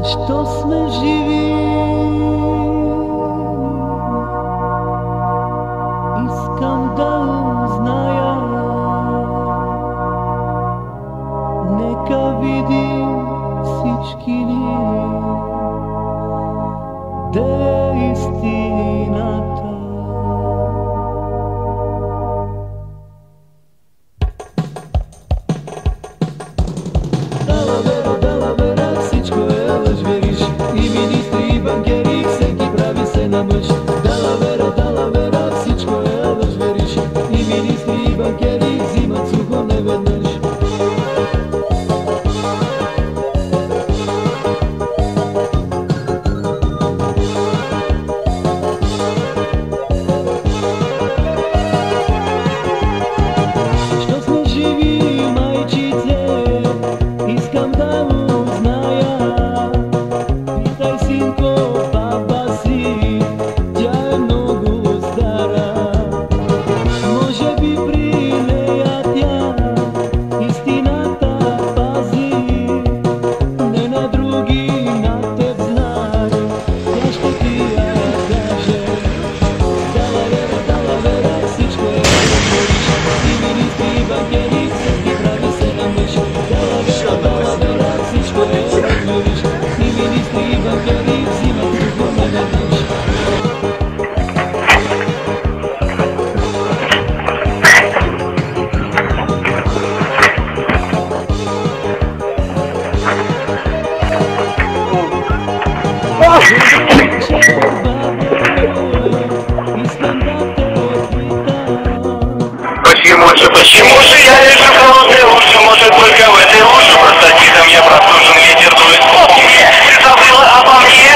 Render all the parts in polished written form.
Što sme živi, искам да узная. Нека видим всички ние де е истината. Далавера, всичко е лъж, вериш. И министри, и банкери, всеки прави се на мъж. Далавера, всичко е лъж, вериш. И министри, и банкери взимат сухо неведнъж. Що сме живи, майчице, искам да узная. Питай, синко, баба си, тя е много стара. Може би при нея тя истината пази. Не на други, на теб знае, тя ще ти я каже. Далавера, всичко е лъж, и министри, и банкери, всеки прави се на мъж. Далавера, всичко е лъж, и министри, и банкери взимат сухо неведнъж. Искам да те питам. Почему же я вижу холодные уши? Может, только в этой луже простатитом я простужен, ветер дует. Вспомни, ты забыла обо мне?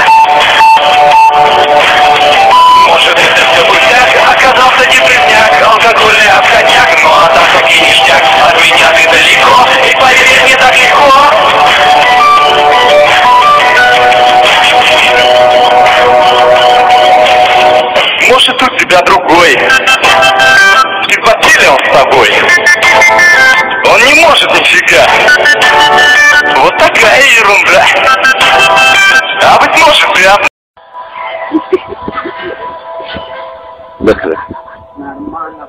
Может, это все пустяк? Оказался депресняк, алкоголь от коньяк. Ну а так как и ништяк, от меня ты далеко. И поверь, мне так легко. Может, у тебя другой. И в постели он с тобой. Он не может нифига. Вот такая ерунда. А быть может, приятно. Нормально.